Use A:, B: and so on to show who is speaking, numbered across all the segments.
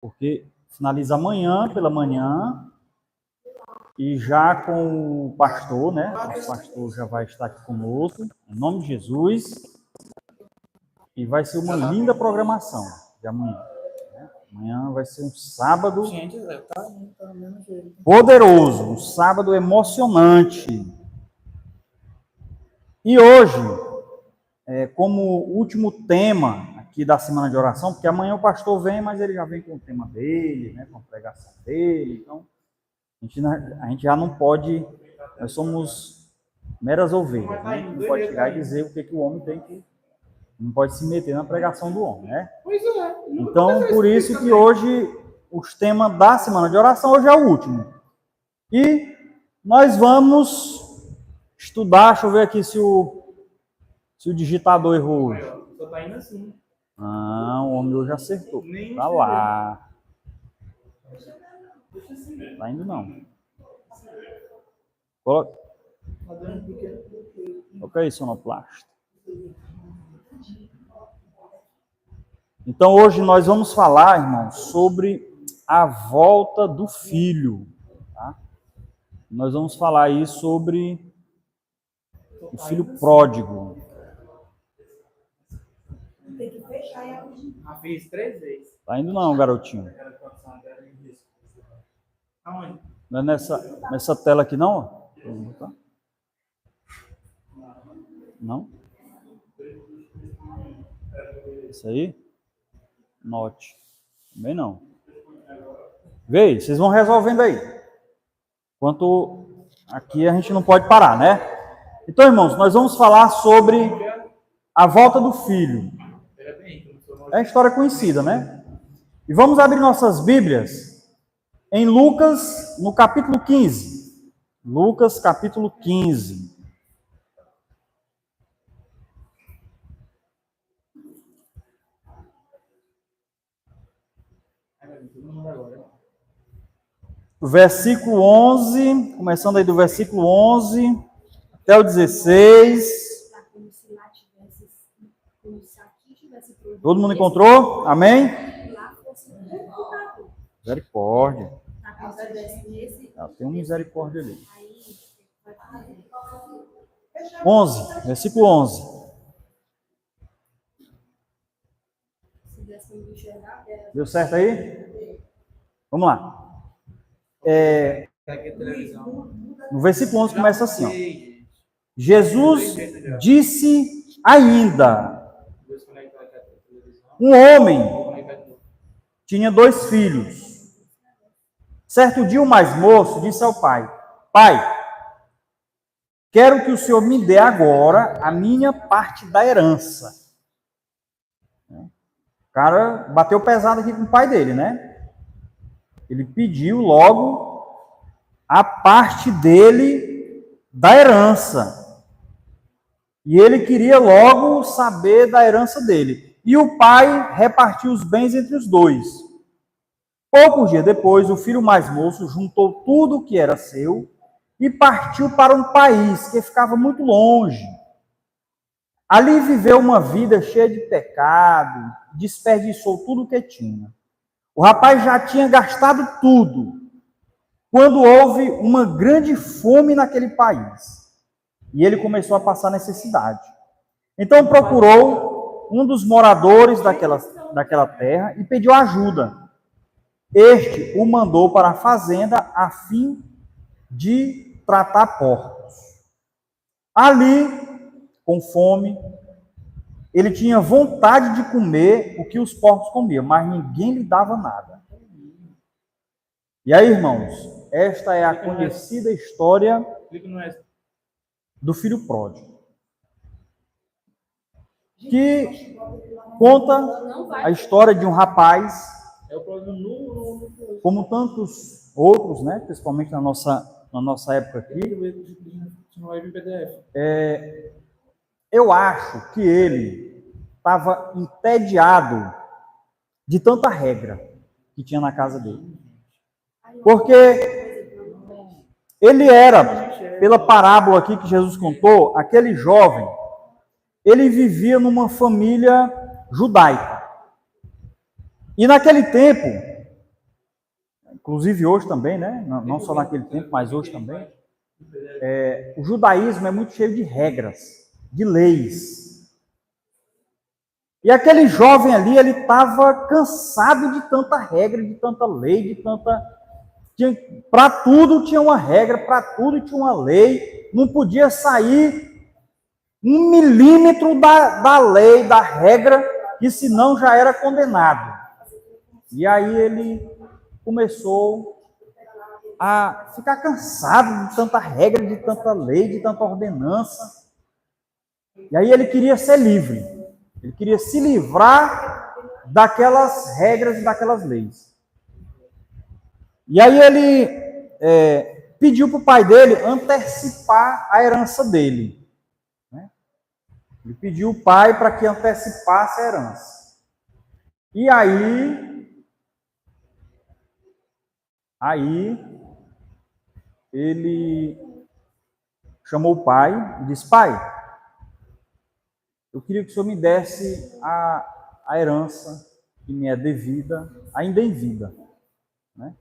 A: porque finaliza amanhã, pela manhã, e já com o pastor, né? O pastor já vai estar aqui conosco, em nome de Jesus, e vai ser uma linda programação de amanhã. Amanhã vai ser um sábado poderoso, um sábado emocionante. E hoje, como último tema aqui da semana de oração, porque amanhã o pastor vem, mas ele já vem com o tema dele, né, com a pregação dele, então a gente já não pode, nós somos meras ovelhas, né? Não pode chegar e dizer o que o homem tem que, não pode se meter na pregação do homem, né? Então, por isso que hoje, os temas da semana de oração, hoje é o último. E nós vamos estudar, deixa eu ver aqui se o digitador errou hoje.
B: Só tá indo assim.
A: Ah, o homem hoje acertou. Tá lá. Tá indo não. Coloca aí, sonoplasta. Então hoje nós vamos falar, irmãos, sobre a volta do filho. Tá? Nós vamos falar aí sobre o filho pródigo.
C: Tem que fechar e abrir.
B: Já fiz 3 vezes.
A: Tá indo não, garotinho.
B: Aonde?
A: Não é nessa tela aqui não? Não? Isso aí? Note. Também não. Vê aí, vocês vão resolvendo aí. Enquanto aqui a gente não pode parar, né? Então, irmãos, nós vamos falar sobre a volta do filho. É uma história conhecida, né? E vamos abrir nossas Bíblias em Lucas, no capítulo 15. Lucas, capítulo 15. O versículo 11, começando aí do versículo 11 até o 16. Todo mundo encontrou? Amém? Misericórdia. Tem uma misericórdia ali. 11, versículo 11. Deu certo aí? Vamos lá. No versículo 11 começa assim, ó. Jesus disse ainda: um homem tinha 2 filhos. Certo dia o mais moço disse ao pai: Pai, quero que o senhor me dê agora a minha parte da herança. O cara bateu pesado aqui com o pai dele, né? Ele pediu logo a parte dele da herança. E ele queria logo saber da herança dele. E o pai repartiu os bens entre os 2. Poucos dias depois, o filho mais moço juntou tudo o que era seu e partiu para um país que ficava muito longe. Ali viveu uma vida cheia de pecado, desperdiçou tudo o que tinha. O rapaz já tinha gastado tudo, quando houve uma grande fome naquele país. E ele começou a passar necessidade. Então procurou um dos moradores daquela terra e pediu ajuda. Este o mandou para a fazenda a fim de tratar porcos. Ali, com fome, ele tinha vontade de comer o que os porcos comiam, mas ninguém lhe dava nada. E aí, irmãos, esta é a conhecida história do filho pródigo, que conta a história de um rapaz, como tantos outros, né, principalmente na nossa época aqui. Eu acho que ele estava entediado de tanta regra que tinha na casa dele. Porque ele era, pela parábola aqui que Jesus contou, aquele jovem, ele vivia numa família judaica. E naquele tempo, inclusive hoje também, né? Não só naquele tempo, mas hoje também. O judaísmo é muito cheio de regras, de leis. E aquele jovem ali, ele estava cansado de tanta regra, de tanta lei, de tanta... Para tudo tinha uma regra, para tudo tinha uma lei, não podia sair 1 milímetro da lei, da regra, que senão já era condenado. E aí ele começou a ficar cansado de tanta regra, de tanta lei, de tanta ordenança. E aí ele queria ser livre. Ele queria se livrar daquelas regras e daquelas leis. E aí ele pediu para o pai dele antecipar a herança dele. Né? Ele pediu o pai para que antecipasse a herança. E aí ele chamou o pai e disse: pai, eu queria que o senhor me desse a herança que me é devida, ainda em vida. Né?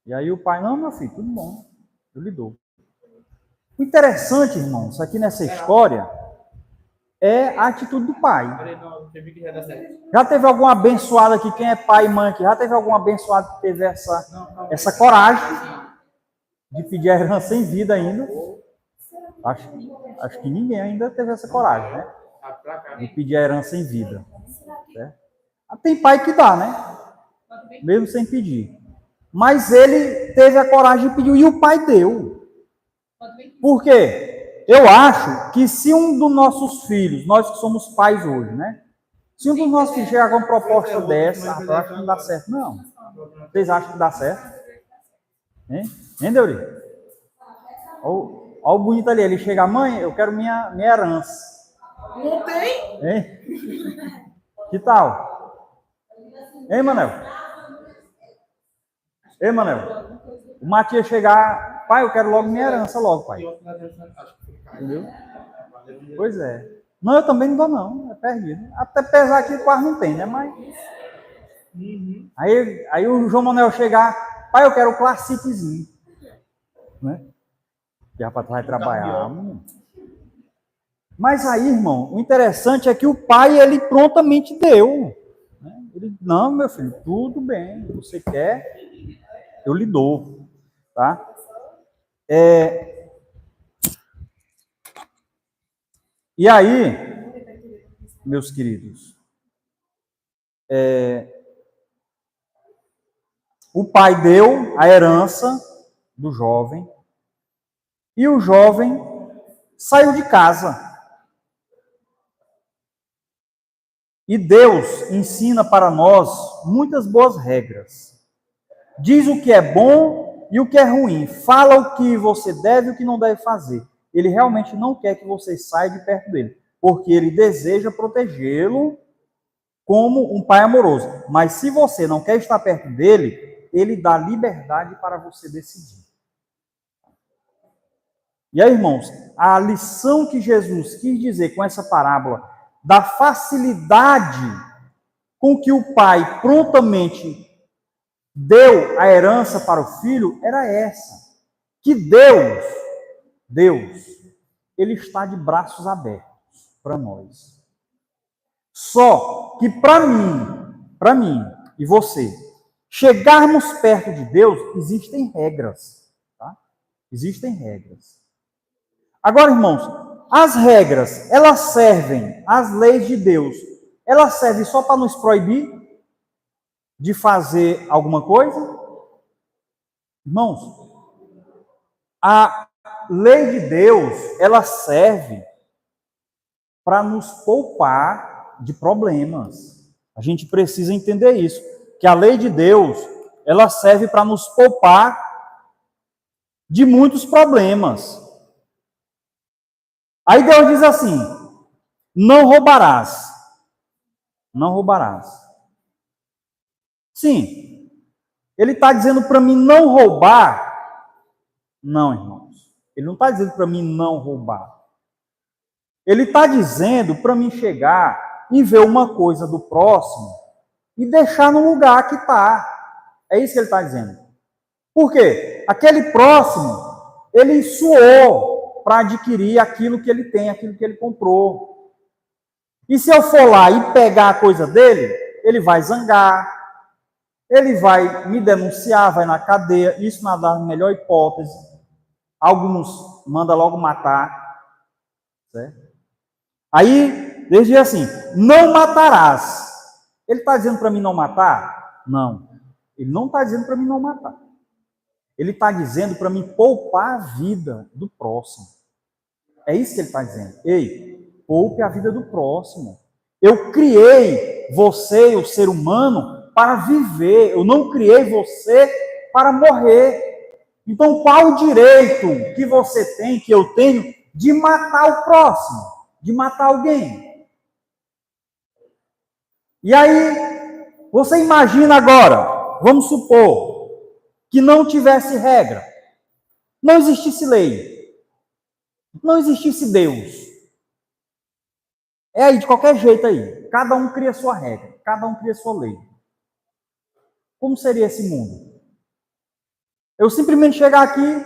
A: E aí o pai: não, meu filho, tudo bom, eu lhe dou. O interessante, irmãos, aqui nessa história, é a atitude do pai. Já teve algum abençoado aqui, quem é pai e mãe aqui, já teve algum abençoado que teve essa coragem de pedir a herança em vida ainda? Acho que ninguém ainda teve essa coragem, né? De pedir a herança em vida. Certo? Tem pai que dá, né? Mesmo sem pedir. Mas ele teve a coragem de pedir, e o pai deu. Por quê? Eu acho que se um dos nossos filhos, nós que somos pais hoje, né? Se um dos nossos filhos chegar com uma proposta dessa, eu acho que não dá certo, não. Vocês acham que dá certo? Hein, Deuri? Olha o bonito ali, ele chega: mãe, eu quero minha herança.
C: Não tem?
A: Hein? Que tal? Hein, Manel? Ei, Manel, o Matias chegar: pai, eu quero logo minha herança logo, pai. Entendeu? Pois é. Não, eu também não dou, não. É perdido. Até apesar que quase não tem, né? Mas... Aí o João Manuel chegar: pai, eu quero o classiquezinho. Né? Que rapaz vai trabalhar. Mas aí, irmão, o interessante é que o pai, ele prontamente deu. Né? Ele: não, meu filho, tudo bem. Você quer... eu lhe dou, tá? E aí, meus queridos, o pai deu a herança do jovem e o jovem saiu de casa. E Deus ensina para nós muitas boas regras. Diz o que é bom e o que é ruim. Fala o que você deve e o que não deve fazer. Ele realmente não quer que você saia de perto dele, porque ele deseja protegê-lo como um pai amoroso. Mas se você não quer estar perto dele, ele dá liberdade para você decidir. E aí, irmãos, a lição que Jesus quis dizer com essa parábola, da facilidade com que o pai prontamente deu a herança para o filho, era essa: que Deus, ele está de braços abertos para nós. Só que para mim e você, chegarmos perto de Deus, existem regras, tá? Existem regras. Agora, irmãos, as regras, elas servem, as leis de Deus, elas servem só para nos proibir de fazer alguma coisa? Irmãos, a lei de Deus, ela serve para nos poupar de problemas. A gente precisa entender isso, que a lei de Deus, ela serve para nos poupar de muitos problemas. Aí Deus diz assim: não roubarás. Não roubarás. Sim, ele está dizendo para mim não roubar? Não, irmãos. Ele não está dizendo para mim não roubar. Ele está dizendo para mim chegar e ver uma coisa do próximo e deixar no lugar que está. É isso que ele está dizendo. Por quê? Aquele próximo, ele suou para adquirir aquilo que ele tem, aquilo que ele comprou. E se eu for lá e pegar a coisa dele, ele vai zangar, ele vai me denunciar, vai na cadeia, isso não dá a melhor hipótese. Alguns manda logo matar. Certo? Aí, ele diz assim, não matarás. Ele está dizendo para mim não matar? Não. Ele não está dizendo para mim não matar. Ele está dizendo para mim poupar a vida do próximo. É isso que ele está dizendo. Ei, poupe a vida do próximo. Eu criei você, o ser humano, para viver. Eu não criei você para morrer. Então, qual o direito que você tem, que eu tenho, de matar o próximo? De matar alguém? E aí, você imagina agora, vamos supor, que não tivesse regra, não existisse lei, não existisse Deus. É aí, de qualquer jeito aí. Cada um cria sua regra, cada um cria sua lei. Como seria esse mundo? Eu simplesmente chegar aqui,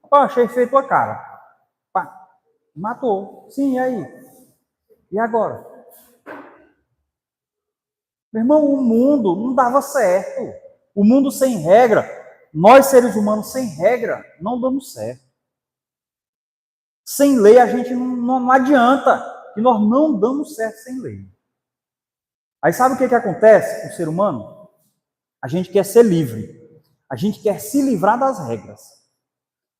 A: pá, achei feio tua cara. Pá, matou. Sim, e aí? E agora? Meu irmão, o mundo não dava certo. O mundo sem regra, nós seres humanos sem regra, não damos certo. Sem lei a gente não adianta. E nós não damos certo sem lei. Aí sabe o que acontece com o ser humano? A gente quer ser livre. A gente quer se livrar das regras.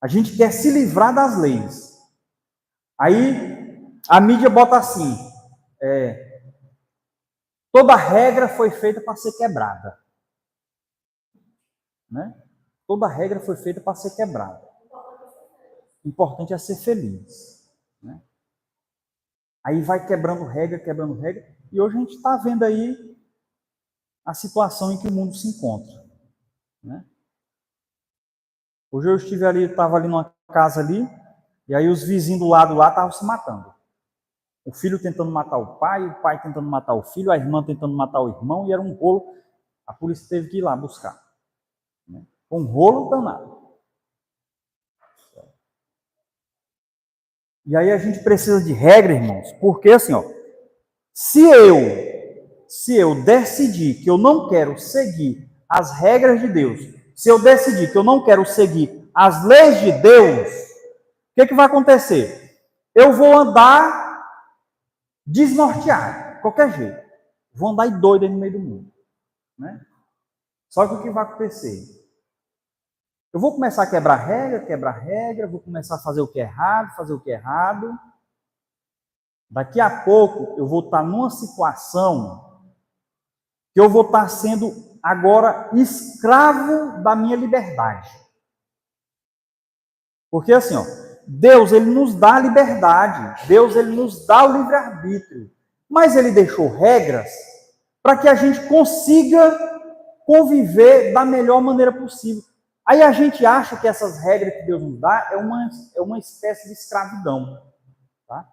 A: A gente quer se livrar das leis. Aí a mídia bota assim, toda regra foi feita para ser quebrada. Né? Toda regra foi feita para ser quebrada. O importante é ser feliz. Né? Aí vai quebrando regra, e hoje a gente está vendo aí a situação em que o mundo se encontra. Né? Hoje eu estava ali numa casa ali, e aí os vizinhos do lado lá estavam se matando. O filho tentando matar o pai tentando matar o filho, a irmã tentando matar o irmão, e era um rolo. A polícia teve que ir lá buscar. Né? Um rolo danado. E aí a gente precisa de regra, irmãos, porque assim, ó, se eu decidir que eu não quero seguir as regras de Deus, se eu decidir que eu não quero seguir as leis de Deus, o que vai acontecer? Eu vou andar desnorteado, de qualquer jeito. Vou andar doido aí no meio do mundo. Né? Só que o que vai acontecer? Eu vou começar a quebrar regra, vou começar a fazer o que é errado, Daqui a pouco eu vou estar numa situação que eu vou estar sendo agora escravo da minha liberdade. Porque assim, ó, Deus ele nos dá a liberdade, Deus ele nos dá o livre-arbítrio, mas ele deixou regras para que a gente consiga conviver da melhor maneira possível. Aí a gente acha que essas regras que Deus nos dá é uma espécie de escravidão. Tá?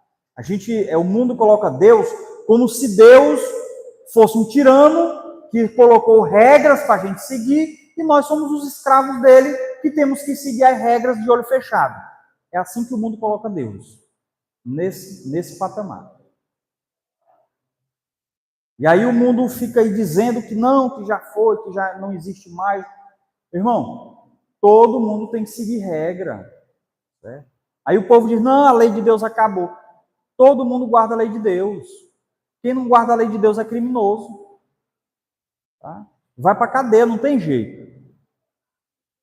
A: O mundo coloca Deus como se Deus fosse um tirano que colocou regras para a gente seguir e nós somos os escravos dele que temos que seguir as regras de olho fechado. É assim que o mundo coloca Deus, nesse patamar. E aí o mundo fica aí dizendo que não, que já foi, que já não existe mais. Irmão, todo mundo tem que seguir regra. Certo? Aí o povo diz, não, a lei de Deus acabou. Todo mundo guarda a lei de Deus. Quem não guarda a lei de Deus é criminoso. Tá? Vai para a cadeia, não tem jeito.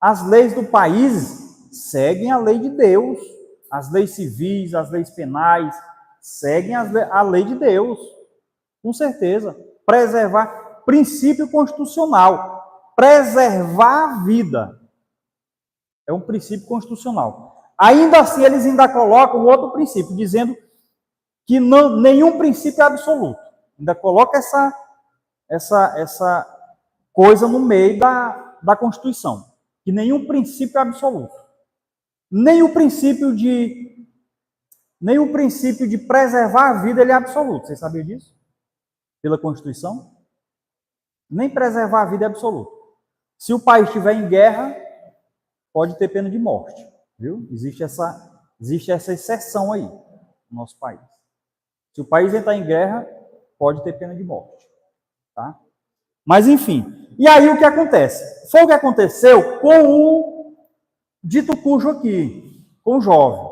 A: As leis do país seguem a lei de Deus. As leis civis, as leis penais, seguem a lei de Deus. Com certeza. Preservar princípio constitucional. Preservar a vida. É um princípio constitucional. Ainda assim, eles ainda colocam outro princípio, dizendo que nenhum princípio é absoluto. Ainda coloca essa coisa no meio da Constituição. Que nenhum princípio é absoluto. Nem o princípio de preservar a vida ele é absoluto. Vocês sabiam disso? Pela Constituição? Nem preservar a vida é absoluto. Se o país estiver em guerra, pode ter pena de morte, viu? Existe essa exceção aí no nosso país. Se o país entrar em guerra, pode ter pena de morte, tá? Mas enfim, e aí o que acontece? Foi o que aconteceu com o dito cujo aqui, com o jovem.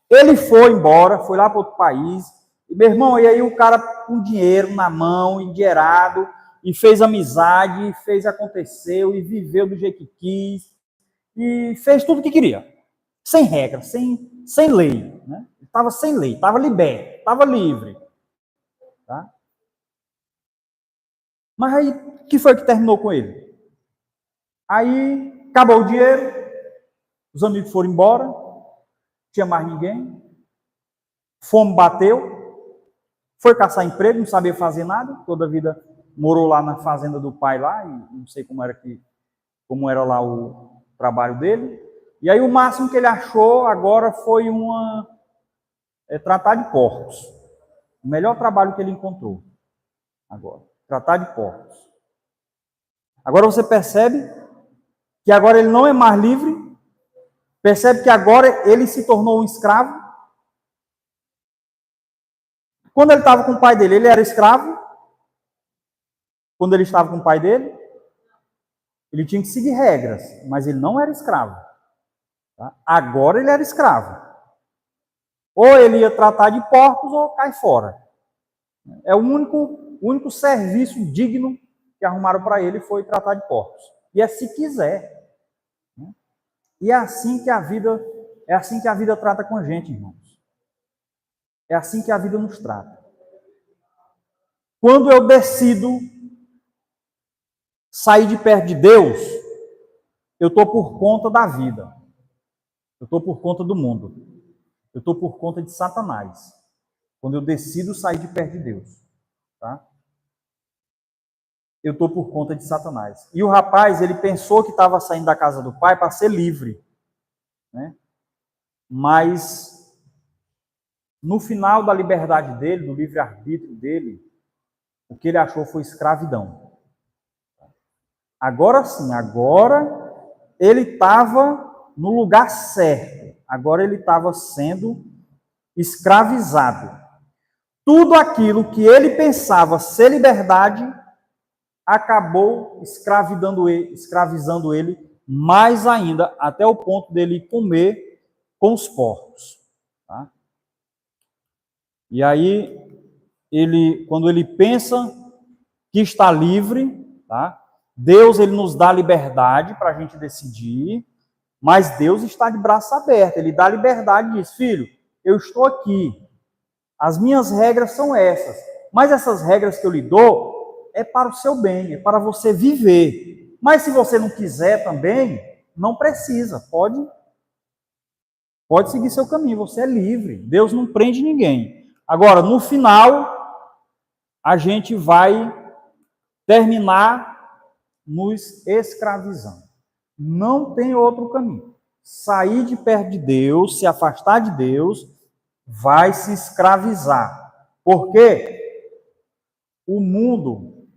A: Ele foi embora, foi lá para outro país, e, meu irmão, e aí o cara com dinheiro na mão, endinheirado, e fez amizade, e fez aconteceu, e viveu do jeito que quis, e fez tudo o que queria. Sem regra, sem lei. Né? Estava sem lei, estava liberto, estava livre. Tá? Mas aí, o que foi que terminou com ele? Aí, acabou o dinheiro, os amigos foram embora, não tinha mais ninguém, fome bateu, foi caçar emprego, não sabia fazer nada, toda a vida morou lá na fazenda do pai lá, e não sei como era lá o trabalho dele. E aí o máximo que ele achou agora foi tratar de porcos. O melhor trabalho que ele encontrou agora, tratar de porcos. Agora você percebe que agora ele não é mais livre, percebe que agora ele se tornou um escravo. Quando ele estava com o pai dele, ele era escravo. Quando ele estava com o pai dele, ele tinha que seguir regras, mas ele não era escravo. Tá? Agora ele era escravo. Ou ele ia tratar de porcos ou cai fora. É o único serviço digno que arrumaram para ele foi tratar de porcos. E é se quiser. E é assim que a vida trata com a gente, irmãos. É assim que a vida nos trata. Quando eu decido sair de perto de Deus, eu estou por conta da vida. Eu estou por conta do mundo. Eu estou por conta de Satanás. Quando eu decido sair de perto de Deus. Tá? Eu estou por conta de Satanás. E o rapaz, ele pensou que estava saindo da casa do pai para ser livre. Né? Mas no final da liberdade dele, no livre-arbítrio dele, o que ele achou foi escravidão. Agora sim, agora ele estava no lugar certo. Agora ele estava sendo escravizado. Tudo aquilo que ele pensava ser liberdade acabou escravizando ele mais ainda, até o ponto dele comer com os porcos. Tá? E aí, quando ele pensa que está livre, tá? Deus ele nos dá liberdade para a gente decidir, mas Deus está de braço aberto, ele dá liberdade e diz, filho, eu estou aqui, as minhas regras são essas, mas essas regras que eu lhe dou é para o seu bem, é para você viver. Mas se você não quiser também, não precisa, pode seguir seu caminho, você é livre, Deus não prende ninguém. Agora, no final, a gente vai terminar nos escravizando. Não tem outro caminho. Sair de perto de Deus, se afastar de Deus, vai se escravizar. Porque o mundo,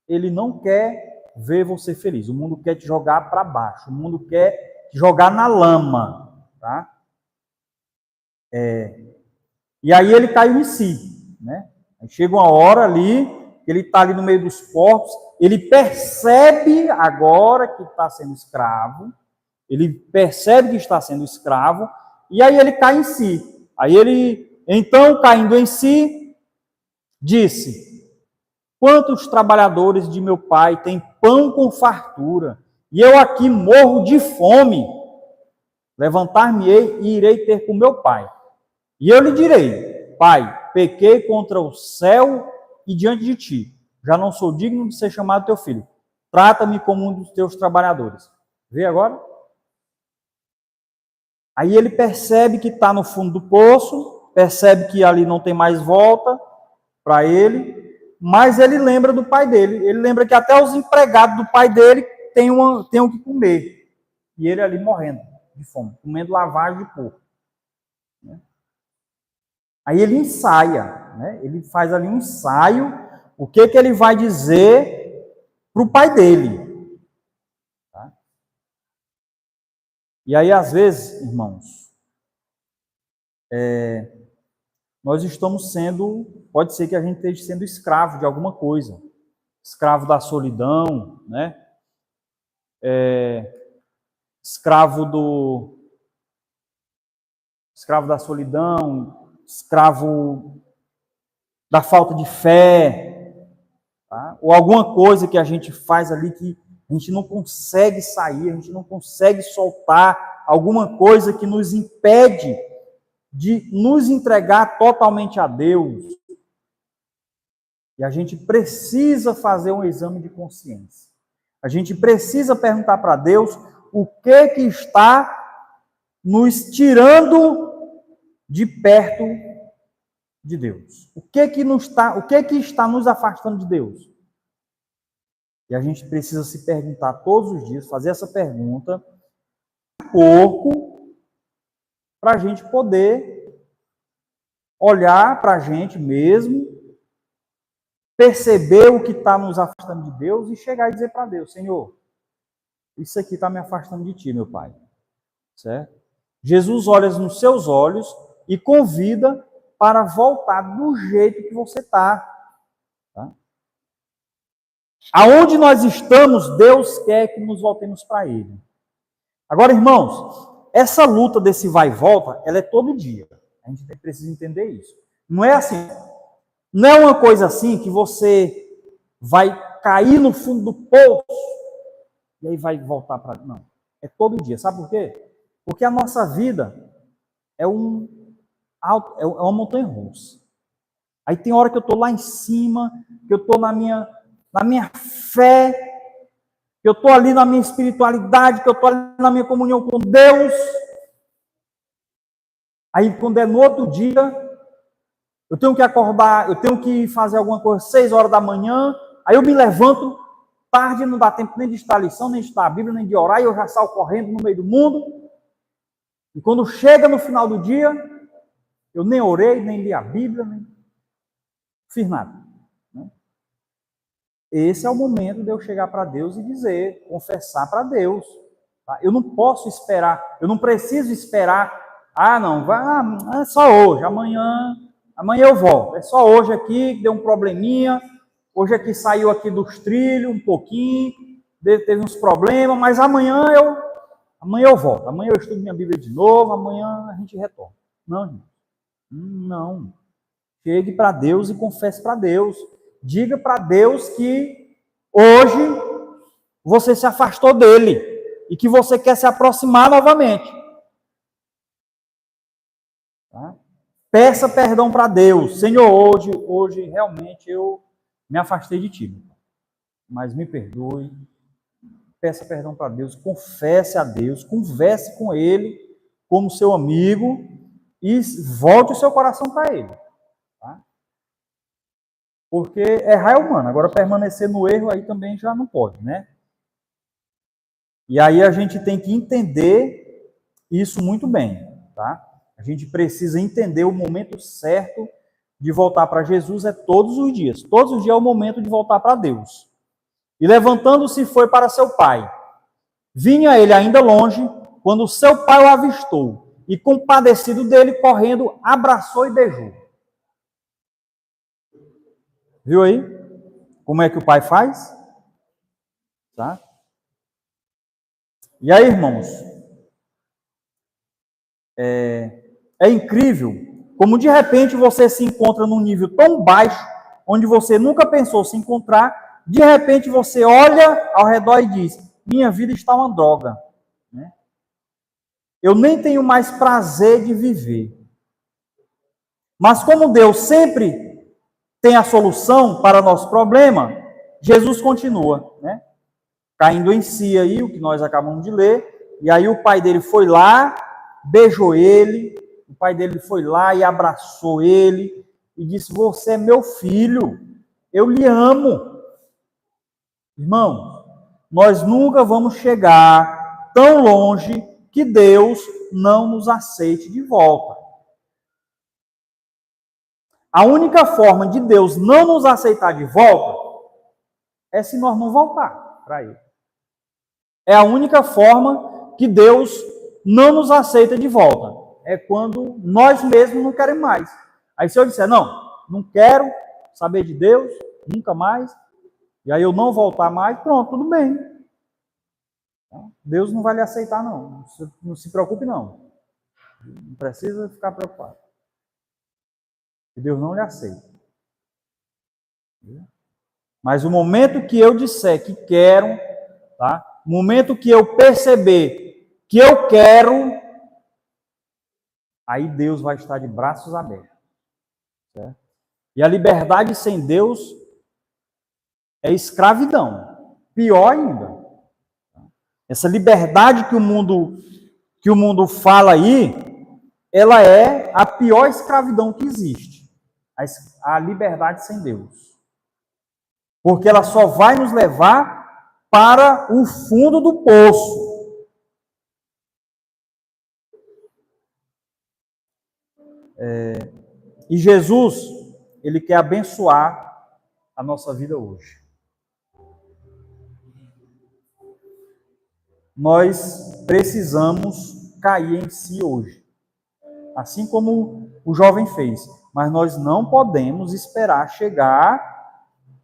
A: ele não quer ver você feliz. O mundo quer te jogar para baixo. O mundo quer te jogar na lama. Tá? E aí ele caiu em si. Né? Aí chega uma hora ali, ele está ali no meio dos porcos, ele percebe agora que está sendo escravo, ele percebe que está sendo escravo, e aí ele cai em si. Aí ele, então, caindo em si, disse, quantos trabalhadores de meu pai têm pão com fartura, e eu aqui morro de fome, levantar-me-ei e irei ter com meu pai. E eu lhe direi, pai, pequei contra o céu e diante de ti, já não sou digno de ser chamado teu filho. Trata-me como um dos teus trabalhadores. Vê agora? Aí ele percebe que está no fundo do poço, percebe que ali não tem mais volta para ele, mas ele lembra do pai dele. Ele lembra que até os empregados do pai dele têm o que comer. E ele ali morrendo de fome, comendo lavagem de porco. Aí ele ensaia, né? Ele faz ali um ensaio, o que ele vai dizer para o pai dele. E aí, às vezes, irmãos, nós estamos sendo, pode ser que a gente esteja sendo escravo de alguma coisa, escravo da solidão, né? Escravo da solidão, escravo da falta de fé, tá? Ou alguma coisa que a gente faz ali que a gente não consegue sair, a gente não consegue soltar, alguma coisa que nos impede de nos entregar totalmente a Deus. E a gente precisa fazer um exame de consciência. A gente precisa perguntar para Deus o que está nos tirando de perto de Deus. O que está nos afastando de Deus? E a gente precisa se perguntar todos os dias, fazer essa pergunta, pouco, para a gente poder olhar para a gente mesmo, perceber o que está nos afastando de Deus e chegar e dizer para Deus: Senhor, isso aqui está me afastando de Ti, meu Pai. Certo? Jesus olha nos seus olhos e convida para voltar do jeito que você está. Tá? Aonde nós estamos, Deus quer que nos voltemos para Ele. Agora, irmãos, essa luta desse vai e volta, ela é todo dia. A gente precisa entender isso. Não é assim, não é uma coisa assim que você vai cair no fundo do poço e aí vai voltar para... Não, é todo dia. Sabe por quê? Porque a nossa vida é uma montanha-russa. Aí tem hora que eu estou lá em cima, que eu estou na minha fé, que eu estou ali na minha espiritualidade, que eu estou ali na minha comunhão com Deus. Aí quando é no outro dia, eu tenho que acordar, eu tenho que fazer alguma coisa 6 horas da manhã, aí eu me levanto tarde, não dá tempo nem de estudar a lição, nem de estudar a Bíblia, nem de orar, e eu já saio correndo no meio do mundo. E quando chega no final do dia, eu nem orei, nem li a Bíblia, nem fiz nada. Né? Esse é o momento de eu chegar para Deus e dizer, confessar para Deus. Tá? Eu não posso esperar, eu não preciso esperar. É só hoje, amanhã eu volto. É só hoje aqui que deu um probleminha, hoje aqui saiu aqui dos trilhos um pouquinho, teve uns problemas, mas amanhã eu volto, amanhã eu estudo minha Bíblia de novo, amanhã a gente retorna. Não, irmão. Não. Chegue para Deus e confesse para Deus. Diga para Deus que hoje você se afastou dele e que você quer se aproximar novamente. Tá? Peça perdão para Deus. Senhor, hoje realmente eu me afastei de Ti, mas me perdoe. Peça perdão para Deus, confesse a Deus, converse com Ele como seu amigo e volte o seu coração para Ele. Tá? Porque errar é humano, agora permanecer no erro aí também já não pode, né? E aí a gente tem que entender isso muito bem, tá? A gente precisa entender o momento certo de voltar para Jesus, é todos os dias. Todos os dias é o momento de voltar para Deus. E levantando-se foi para seu pai. Vinha ele ainda longe, quando seu pai o avistou, e compadecido dele, correndo, abraçou e beijou. Viu aí? Como é que o pai faz? Tá? E aí, irmãos, é incrível como de repente você se encontra num nível tão baixo, onde você nunca pensou se encontrar, de repente você olha ao redor e diz: minha vida está uma droga. Né? Eu nem tenho mais prazer de viver. Mas como Deus sempre tem a solução para o nosso problema, Jesus continua, né? Caindo em si aí, o que nós acabamos de ler, e aí o pai dele foi lá, beijou ele, o pai dele foi lá e abraçou ele, e disse: você é meu filho, eu lhe amo. Irmão, nós nunca vamos chegar tão longe que Deus não nos aceite de volta. A única forma de Deus não nos aceitar de volta é se nós não voltar para Ele. É a única forma que Deus não nos aceita de volta. É quando nós mesmos não queremos mais. Aí se eu disser, não quero saber de Deus, nunca mais, e aí eu não voltar mais, pronto, tudo bem. Deus não vai lhe aceitar, não. Não se preocupe, não. Não precisa ficar preocupado. Deus não lhe aceita. Mas o momento que eu disser que quero, tá? O momento que eu perceber que eu quero, aí Deus vai estar de braços abertos. Certo? E a liberdade sem Deus é escravidão. Pior ainda. Essa liberdade que o mundo fala aí, ela é a pior escravidão que existe. A liberdade sem Deus. Porque ela só vai nos levar para o fundo do poço. E Jesus, ele quer abençoar a nossa vida hoje. Nós precisamos cair em si hoje. Assim como o jovem fez. Mas nós não podemos esperar chegar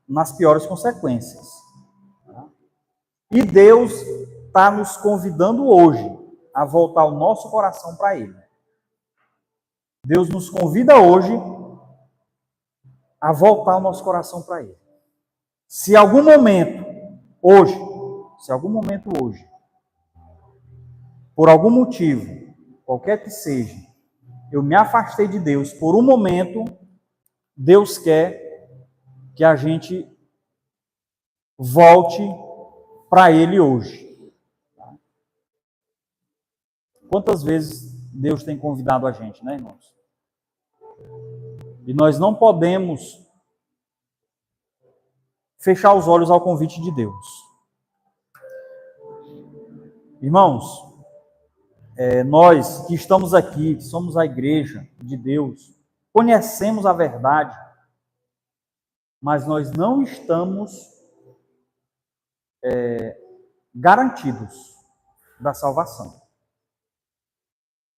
A: nas piores consequências. E Deus está nos convidando hoje a voltar o nosso coração para Ele. Deus nos convida hoje a voltar o nosso coração para Ele. Se algum momento hoje, por algum motivo, qualquer que seja, eu me afastei de Deus por um momento, Deus quer que a gente volte para Ele hoje. Quantas vezes Deus tem convidado a gente, né, irmãos? E nós não podemos fechar os olhos ao convite de Deus. Irmãos, nós que estamos aqui, que somos a igreja de Deus, conhecemos a verdade, mas nós não estamos garantidos da salvação.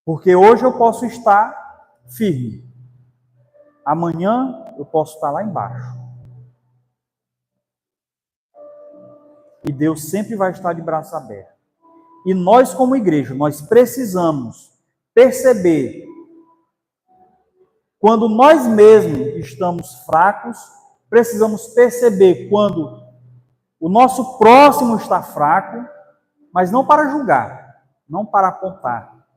A: Porque hoje eu posso estar firme, amanhã eu posso estar lá embaixo. E Deus sempre vai estar de braços abertos. E nós, como igreja, nós precisamos perceber quando nós mesmos estamos fracos, precisamos perceber quando o nosso próximo está fraco, mas não para julgar, não para apontar,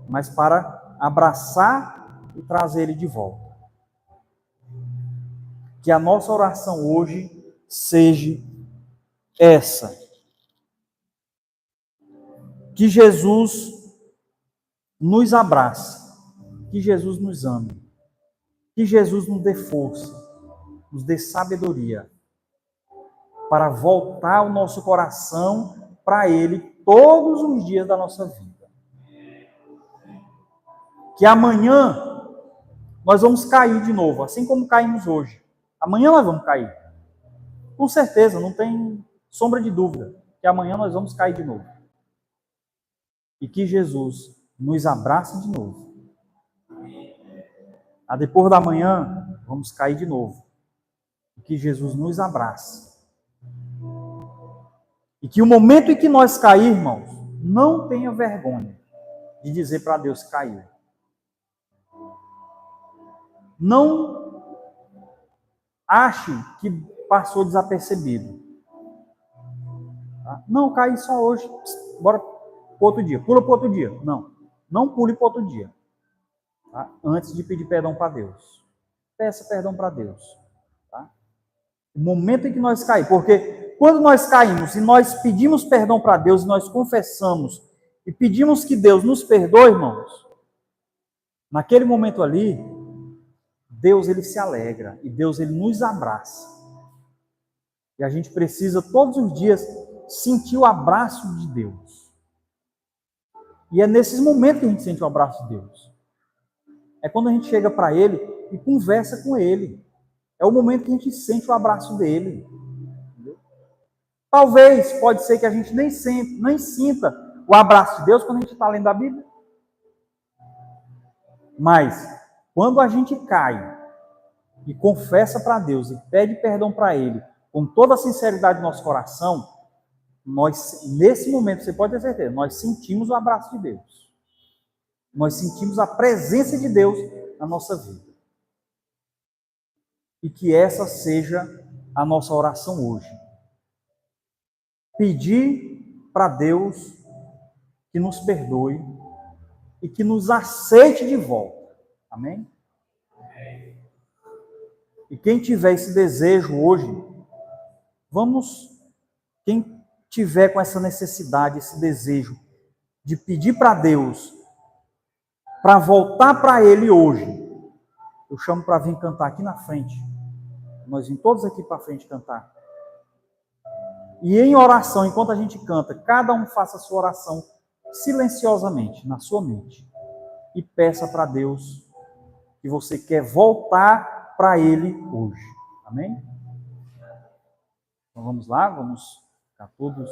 A: mas para abraçar e trazer ele de volta. Que a nossa oração hoje seja essa. Que Jesus nos abrace, que Jesus nos ame, que Jesus nos dê força, nos dê sabedoria, para voltar o nosso coração para Ele todos os dias da nossa vida. Que amanhã nós vamos cair de novo, assim como caímos hoje. Amanhã nós vamos cair. Com certeza, não tem sombra de dúvida, que amanhã nós vamos cair de novo. E que Jesus nos abrace de novo. Depois da manhã, vamos cair de novo. E que Jesus nos abrace. E que o momento em que nós cair, irmãos, não tenha vergonha de dizer para Deus que caiu. Não ache que passou desapercebido. Tá? Não, caí só hoje. Bora para outro dia. Pula para outro dia. Não pule para outro dia. Tá? Antes de pedir perdão para Deus. Peça perdão para Deus. Tá? O momento em que nós caímos. Porque quando nós caímos e nós pedimos perdão para Deus, e nós confessamos e pedimos que Deus nos perdoe, irmãos, naquele momento ali, Deus ele se alegra e Deus ele nos abraça. E a gente precisa todos os dias sentir o abraço de Deus. E é nesses momentos que a gente sente o abraço de Deus. É quando a gente chega para Ele e conversa com Ele. É o momento que a gente sente o abraço dele. Talvez, pode ser que a gente nem sinta o abraço de Deus quando a gente está lendo a Bíblia. Mas, quando a gente cai e confessa para Deus e pede perdão para Ele, com toda a sinceridade do nosso coração, nós, nesse momento, você pode ter certeza, nós sentimos o abraço de Deus. Nós sentimos a presença de Deus na nossa vida. E que essa seja a nossa oração hoje. Pedir para Deus que nos perdoe e que nos aceite de volta. Amém? E quem tiver esse desejo hoje, quem tiver com essa necessidade, esse desejo de pedir para Deus para voltar para Ele hoje, eu chamo para vir cantar aqui na frente. Nós vimos todos aqui para frente cantar. E em oração, enquanto a gente canta, cada um faça a sua oração silenciosamente, na sua mente. E peça para Deus que você quer voltar para Ele hoje. Amém? Então vamos lá, vamos ficar todos...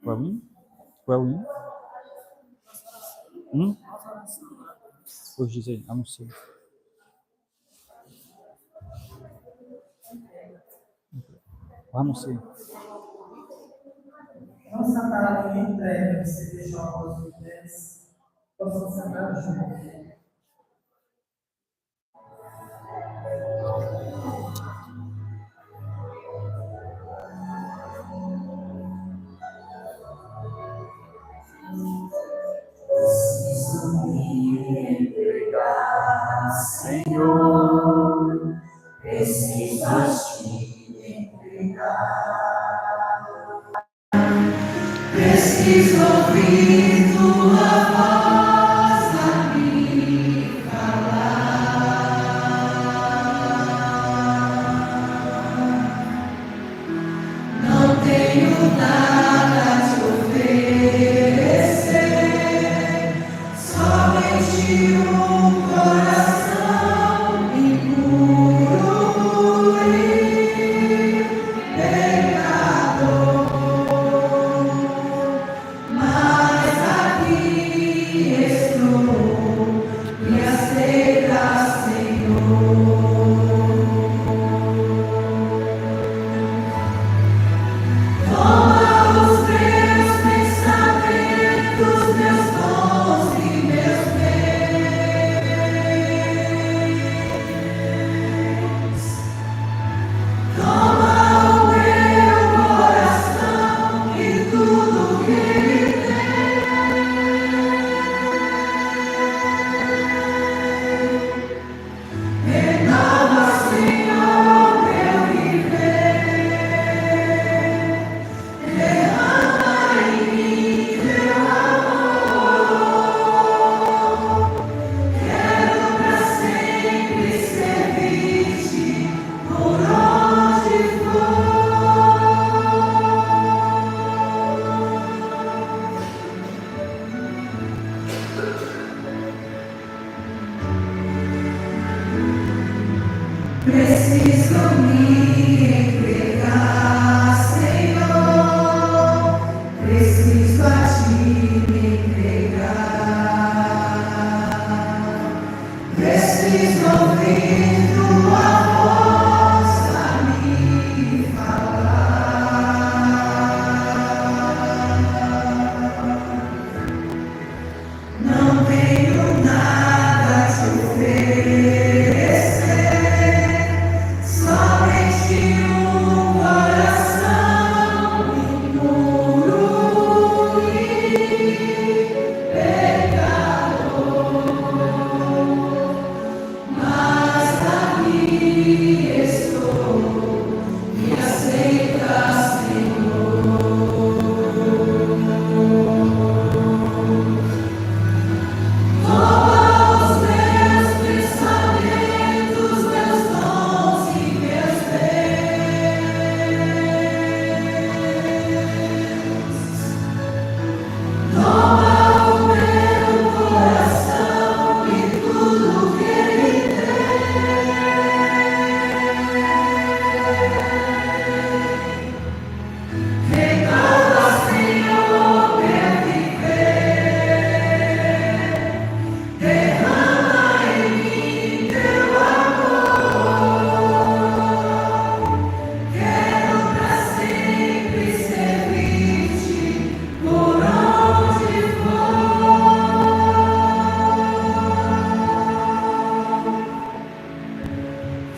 A: Qual é o hino? Qual é o hino? Pois diz aí, anuncia. Anuncia.
C: Vamos cantar aqui em pré, você deixou a voz do pés. Vamos cantar juntos.
D: Preciso me entregar, Senhor, preciso a Ti entregar, preciso ouvir Tua voz a me falar, não tenho nada a Te oferecer. Somente um coração impuro e pecador, mas aqui estou, me aceita, Senhor. Toma os meus pensamentos, meus dons e meus bens. Toma o meu coração e tudo que ele tem. Renova, Senhor, meu viver. Derrama em mim teu amor. Quero pra sempre servir-te por onde for. Preciso me entregar, Senhor, preciso a Ti me entregar, preciso ouvir Tua voz a me falar, não tenho nada a Te oferecer. Somente um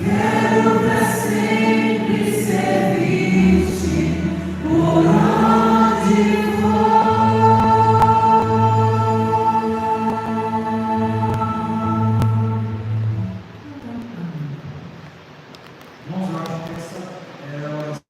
D: Quero pra sempre servir-te por onde
E: Irmãos, eu acho que essa é a oração.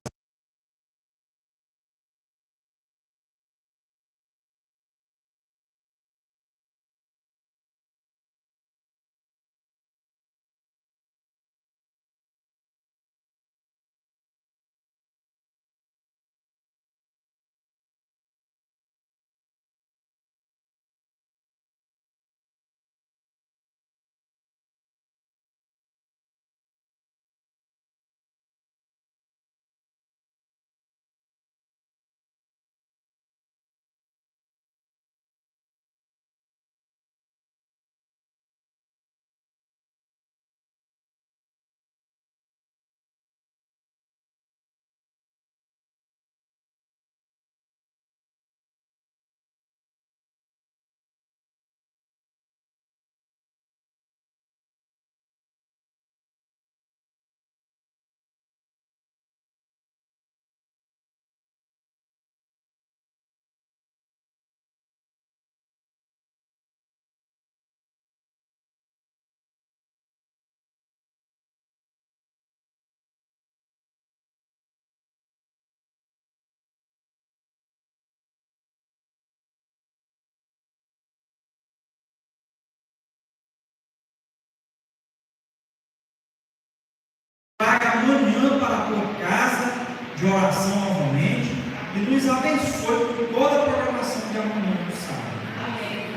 E: Traga amanhã para a tua casa de oração novamente e nos abençoe com toda a programação de amanhã no sábado. Amém.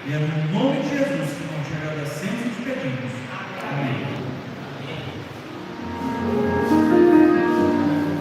E: E é no nome de Jesus que nós te agradecemos e te pedimos. Amém.